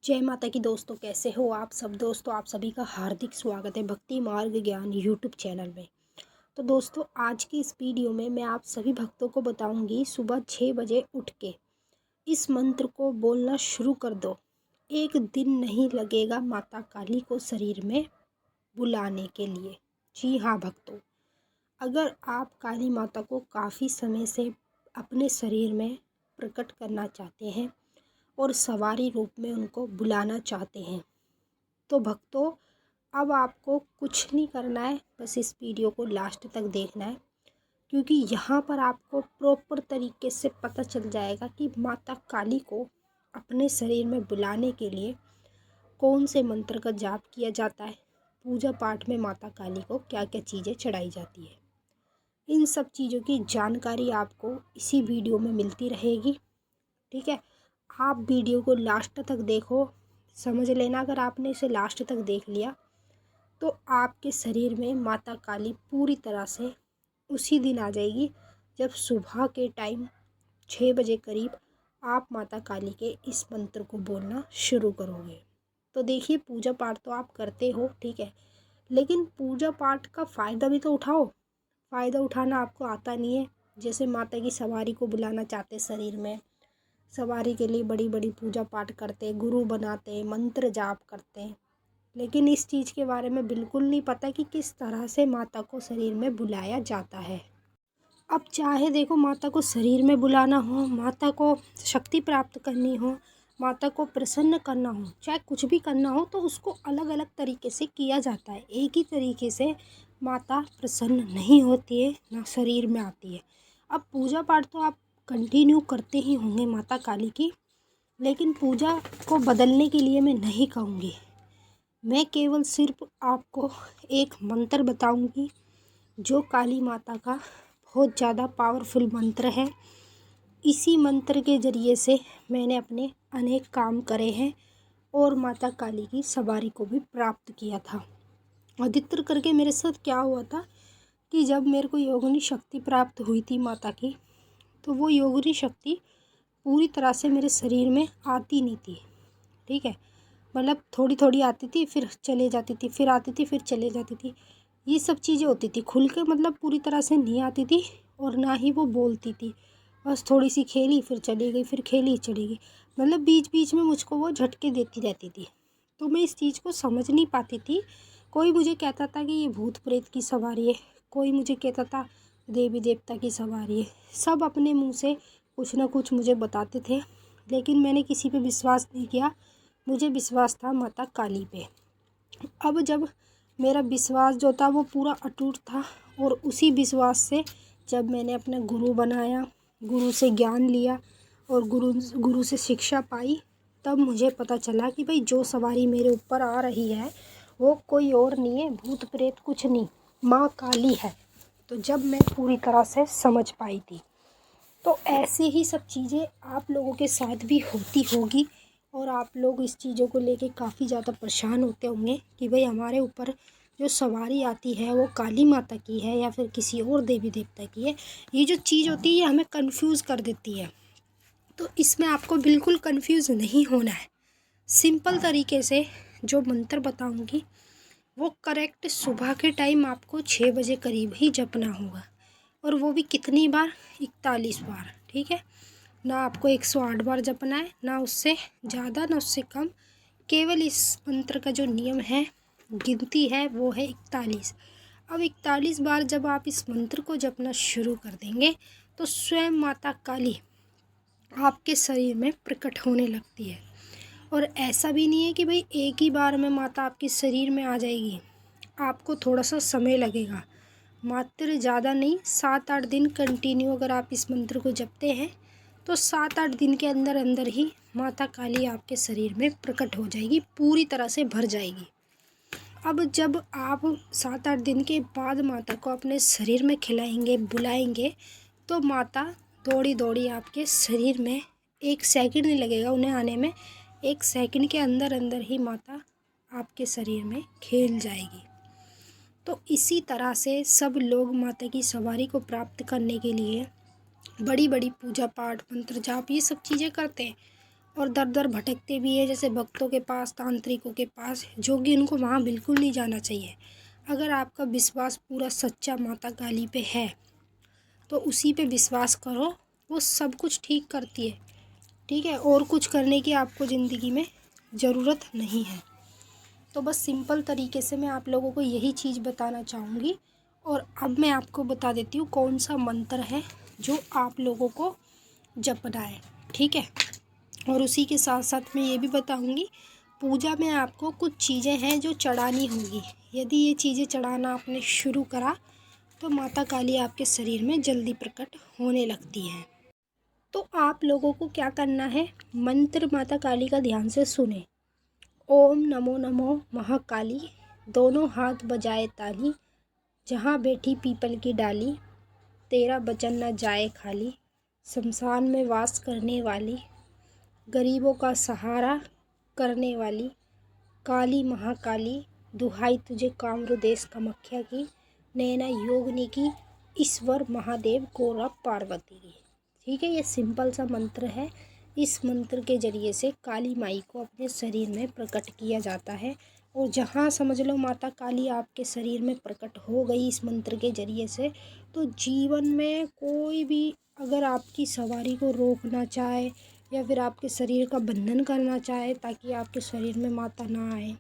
जय माता की दोस्तों, कैसे हो आप सब। दोस्तों, आप सभी का हार्दिक स्वागत है भक्ति मार्ग ज्ञान यूट्यूब चैनल में। तो दोस्तों, आज की इस वीडियो में मैं आप सभी भक्तों को बताऊंगी सुबह 6 बजे उठ के इस मंत्र को बोलना शुरू कर दो। एक दिन नहीं लगेगा माता काली को शरीर में बुलाने के लिए। जी हाँ भक्तों, अगर आप काली माता को काफ़ी समय से अपने शरीर में प्रकट करना चाहते हैं और सवारी रूप में उनको बुलाना चाहते हैं, तो भक्तों अब आपको कुछ नहीं करना है, बस इस वीडियो को लास्ट तक देखना है, क्योंकि यहाँ पर आपको प्रॉपर तरीके से पता चल जाएगा कि माता काली को अपने शरीर में बुलाने के लिए कौन से मंत्र का जाप किया जाता है, पूजा पाठ में माता काली को क्या क्या चीज़ें चढ़ाई जाती है। इन सब चीज़ों की जानकारी आपको इसी वीडियो में मिलती रहेगी। ठीक है, आप वीडियो को लास्ट तक देखो, समझ लेना। अगर आपने इसे लास्ट तक देख लिया तो आपके शरीर में माता काली पूरी तरह से उसी दिन आ जाएगी जब सुबह के टाइम 6 बजे करीब आप माता काली के इस मंत्र को बोलना शुरू करोगे। तो देखिए, पूजा पाठ तो आप करते हो, ठीक है, लेकिन पूजा पाठ का फ़ायदा भी तो उठाओ। फ़ायदा उठाना आपको आता नहीं है। जैसे माता की सवारी को बुलाना चाहते शरीर में, सवारी के लिए बड़ी बड़ी पूजा पाठ करते, गुरु बनाते, मंत्र जाप करते, लेकिन इस चीज़ के बारे में बिल्कुल नहीं पता कि किस तरह से माता को शरीर में बुलाया जाता है। अब चाहे देखो, माता को शरीर में बुलाना हो, माता को शक्ति प्राप्त करनी हो, माता को प्रसन्न करना हो, चाहे कुछ भी करना हो, तो उसको अलग अलग तरीके से किया जाता है। एक ही तरीके से माता प्रसन्न नहीं होती है, ना शरीर में आती है। अब पूजा पाठ तो आप कंटिन्यू करते ही होंगे माता काली की, लेकिन पूजा को बदलने के लिए मैं नहीं कहूँगी। मैं केवल सिर्फ आपको एक मंत्र बताऊंगी जो काली माता का बहुत ज़्यादा पावरफुल मंत्र है। इसी मंत्र के ज़रिए से मैंने अपने अनेक काम करे हैं और माता काली की सवारी को भी प्राप्त किया था। अधिकतर करके मेरे साथ क्या हुआ था कि जब मेरे को योगिनी शक्ति प्राप्त हुई थी माता की, तो वो योगिनी शक्ति पूरी तरह से मेरे शरीर में आती नहीं थी। ठीक है, मतलब थोड़ी थोड़ी आती थी, फिर चले जाती थी, फिर आती थी, फिर चले जाती थी। ये सब चीज़ें होती थी, खुल के मतलब पूरी तरह से नहीं आती थी, और ना ही वो बोलती थी। बस थोड़ी सी खेली फिर चली गई, फिर खेली चली गई, मतलब बीच बीच में मुझको वो झटके देती रहती थी। तो मैं इस चीज़ को समझ नहीं पाती थी। कोई मुझे कहता था कि ये भूत प्रेत की सवारी है, कोई मुझे कहता था देवी देवता की सवारी है। सब अपने मुँह से कुछ ना कुछ मुझे बताते थे, लेकिन मैंने किसी पे विश्वास नहीं किया। मुझे विश्वास था माता काली पे। अब जब मेरा विश्वास जो था वो पूरा अटूट था, और उसी विश्वास से जब मैंने अपना गुरु बनाया, गुरु से ज्ञान लिया और गुरु से शिक्षा पाई, तब मुझे पता चला कि भाई जो सवारी मेरे ऊपर आ रही है वो कोई और नहीं है, भूत प्रेत कुछ नहीं, माँ काली है। तो जब मैं पूरी तरह से समझ पाई थी, तो ऐसे ही सब चीज़ें आप लोगों के साथ भी होती होगी, और आप लोग इस चीज़ों को लेके काफ़ी ज़्यादा परेशान होते होंगे कि भाई हमारे ऊपर जो सवारी आती है वो काली माता की है या फिर किसी और देवी देवता की है। ये जो चीज़ होती है ये हमें कंफ्यूज कर देती है। तो इसमें आपको बिल्कुल कंफ्यूज नहीं होना है। सिंपल तरीके से जो मंत्र बताऊंगी वो करेक्ट सुबह के टाइम आपको 6 बजे करीब ही जपना होगा, और वो भी कितनी बार, 41 बार। ठीक है, ना आपको 108 बार जपना है, ना उससे ज़्यादा ना उससे कम। केवल इस मंत्र का जो नियम है, गिनती है, वो है 41। अब 41 बार जब आप इस मंत्र को जपना शुरू कर देंगे तो स्वयं माता काली आपके शरीर में प्रकट होने लगती है। और ऐसा भी नहीं है कि भाई एक ही बार में माता आपके शरीर में आ जाएगी, आपको थोड़ा सा समय लगेगा। मात्र ज़्यादा नहीं, 7-8 दिन कंटिन्यू अगर आप इस मंत्र को जपते हैं तो 7-8 दिन के अंदर अंदर ही माता काली आपके शरीर में प्रकट हो जाएगी, पूरी तरह से भर जाएगी। अब जब आप 7-8 दिन के बाद माता को अपने शरीर में खिलाएंगे, बुलाएंगे, तो माता दौड़ी दौड़ी आपके शरीर में, 1 सेकंड नहीं लगेगा उन्हें आने में, 1 सेकंड के अंदर अंदर ही माता आपके शरीर में खेल जाएगी। तो इसी तरह से सब लोग माता की सवारी को प्राप्त करने के लिए बड़ी बड़ी पूजा पाठ, मंत्र जाप, ये सब चीज़ें करते हैं, और दर दर भटकते भी है, जैसे भक्तों के पास, तांत्रिकों के पास, जो कि उनको वहाँ बिल्कुल नहीं जाना चाहिए। अगर आपका विश्वास पूरा सच्चा माता काली पे है तो उसी पे विश्वास करो, वो सब कुछ ठीक करती है। ठीक है, और कुछ करने की आपको ज़िंदगी में ज़रूरत नहीं है। तो बस सिंपल तरीके से मैं आप लोगों को यही चीज़ बताना चाहूँगी। और अब मैं आपको बता देती हूँ कौन सा मंत्र है जो आप लोगों को जपना है। ठीक है, और उसी के साथ साथ मैं ये भी बताऊँगी, पूजा में आपको कुछ चीज़ें हैं जो चढ़ानी होगी। यदि ये चीज़ें चढ़ाना आपने शुरू करा तो माता काली आपके शरीर में जल्दी प्रकट होने लगती हैं। तो आप लोगों को क्या करना है, मंत्र माता काली का ध्यान से सुने। ओम नमो नमो महाकाली, दोनों हाथ बजाए ताली, जहाँ बैठी पीपल की डाली, तेरा वचन न जाए खाली, शमशान में वास करने वाली, गरीबों का सहारा करने वाली, काली महाकाली, दुहाई तुझे कामरू देश कामाख्या की, नैना योगिनी की, ईश्वर महादेव गौरव पार्वती की। ठीक है, ये सिंपल सा मंत्र है। इस मंत्र के ज़रिए से काली माई को अपने शरीर में प्रकट किया जाता है। और जहाँ समझ लो माता काली आपके शरीर में प्रकट हो गई इस मंत्र के ज़रिए से, तो जीवन में कोई भी अगर आपकी सवारी को रोकना चाहे या फिर आपके शरीर का बंधन करना चाहे ताकि आपके शरीर में माता ना आए,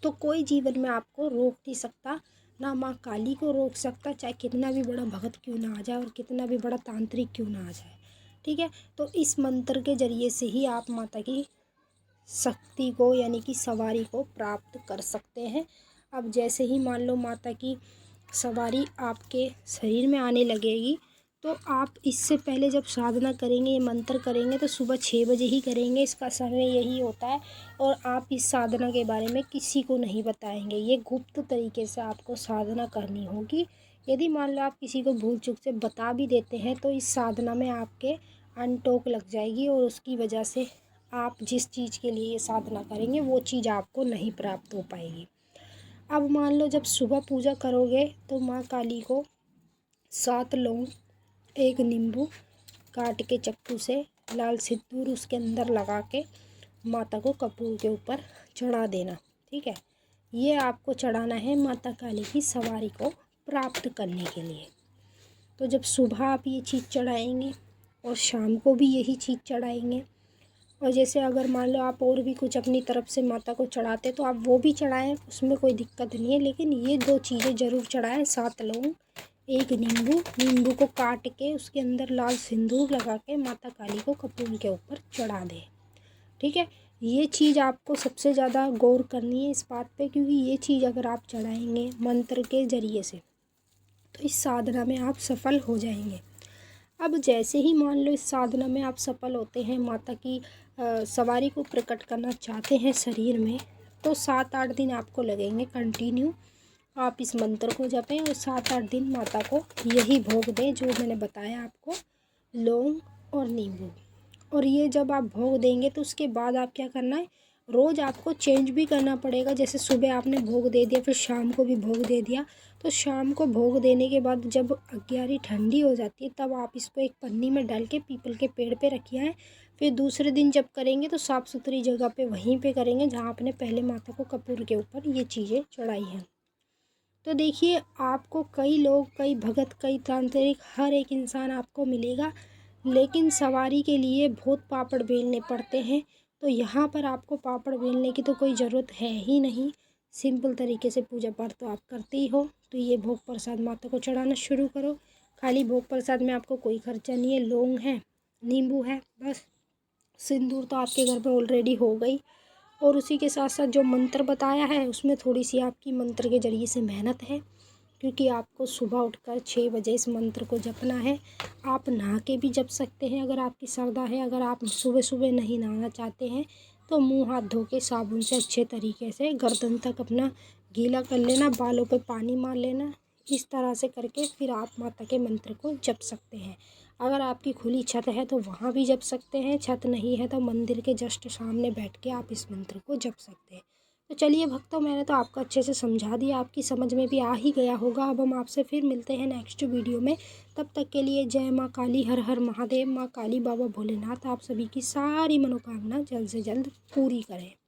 तो कोई जीवन में आपको रोक नहीं सकता, ना माँ काली को रोक सकता, चाहे कितना भी बड़ा भगत क्यों ना आ जाए और कितना भी बड़ा तांत्रिक क्यों ना आ जाए। ठीक है, तो इस मंत्र के ज़रिए से ही आप माता की शक्ति को यानी कि सवारी को प्राप्त कर सकते हैं। अब जैसे ही मान लो माता की सवारी आपके शरीर में आने लगेगी, तो आप इससे पहले जब साधना करेंगे, ये मंत्र करेंगे, तो सुबह 6 बजे ही करेंगे, इसका समय यही होता है। और आप इस साधना के बारे में किसी को नहीं बताएंगे, ये गुप्त तरीके से आपको साधना करनी होगी। यदि मान लो आप किसी को भूल चूक से बता भी देते हैं तो इस साधना में आपके अनटोक लग जाएगी और उसकी वजह से आप जिस चीज़ के लिए ये साधना करेंगे वो चीज़ आपको नहीं प्राप्त हो पाएगी। अब मान लो जब सुबह पूजा करोगे तो माँ काली को 7 लौंग, 1 नींबू काट के चक्कू से, लाल सिंदूर उसके अंदर लगा के माता को कपूर के ऊपर चढ़ा देना। ठीक है, ये आपको चढ़ाना है माता काली की सवारी को प्राप्त करने के लिए। तो जब सुबह आप ये चीज़ चढ़ाएंगे और शाम को भी यही चीज़ चढ़ाएंगे, और जैसे अगर मान लो आप और भी कुछ अपनी तरफ से माता को चढ़ाते तो आप वो भी चढ़ाएं, उसमें कोई दिक्कत नहीं है, लेकिन ये 2 चीज़ें ज़रूर चढ़ाएं, 7 लौंग, 1 नींबू को काट के उसके अंदर लाल सिंदूर लगा के माता काली को कपूर के ऊपर चढ़ा दें। ठीक है, ये चीज़ आपको सबसे ज़्यादा गौर करनी है इस बात पे, क्योंकि ये चीज़ अगर आप चढ़ाएंगे मंत्र के ज़रिए से तो इस साधना में आप सफल हो जाएंगे। अब जैसे ही मान लो इस साधना में आप सफल होते हैं, माता की सवारी को प्रकट करना चाहते हैं शरीर में, तो 7-8 दिन आपको लगेंगे कंटिन्यू आप इस मंत्र को जपें और 7-8 दिन माता को यही भोग दें जो मैंने बताया आपको, लौंग और नींबू। और ये जब आप भोग देंगे तो उसके बाद आप क्या करना है, रोज़ आपको चेंज भी करना पड़ेगा। जैसे सुबह आपने भोग दे दिया, फिर शाम को भी भोग दे दिया, तो शाम को भोग देने के बाद जब अग्यारी ठंडी हो जाती है तब आप इसको एक पन्नी में डाल के पीपल के पेड़ पे रखिए हैं। फिर दूसरे दिन जब करेंगे तो साफ़ सुथरी जगह पे वहीं पे करेंगे जहाँ आपने पहले माता को कपूर के ऊपर ये चीज़ें चढ़ाई हैं। तो देखिए, आपको कई लोग, कई भगत, कई तांत्रिक, हर एक इंसान आपको मिलेगा, लेकिन सवारी के लिए बहुत पापड़ बेलने पड़ते हैं। तो यहाँ पर आपको पापड़ बेलने की तो कोई ज़रूरत है ही नहीं, सिंपल तरीके से पूजा पाठ तो आप करते ही हो। तो ये भोग प्रसाद माता को चढ़ाना शुरू करो। खाली भोग प्रसाद में आपको कोई खर्चा नहीं है, लौंग है, नींबू है, बस। सिंदूर तो आपके घर में ऑलरेडी हो गई। और उसी के साथ साथ जो मंत्र बताया है उसमें थोड़ी सी आपकी मंत्र के ज़रिए से मेहनत है, क्योंकि आपको सुबह उठकर 6 बजे इस मंत्र को जपना है। आप नहा के भी जप सकते हैं अगर आपकी श्रद्धा है। अगर आप सुबह सुबह नहीं नहाना चाहते हैं तो मुंह हाथ धो के साबुन से अच्छे तरीके से गर्दन तक अपना गीला कर लेना, बालों पे पानी मार लेना। इस तरह से करके फिर आप माता के मंत्र को जप सकते हैं। अगर आपकी खुली छत है तो वहाँ भी जप सकते हैं, छत नहीं है तो मंदिर के जस्ट सामने बैठ के आप इस मंत्र को जप सकते हैं। तो चलिए भक्तों, मैंने तो आपको अच्छे से समझा दिया, आपकी समझ में भी आ ही गया होगा। अब हम आपसे फिर मिलते हैं नेक्स्ट वीडियो में। तब तक के लिए जय माँ काली, हर हर महादेव। माँ काली, बाबा भोलेनाथ आप सभी की सारी मनोकामना जल्द से जल्द पूरी करें।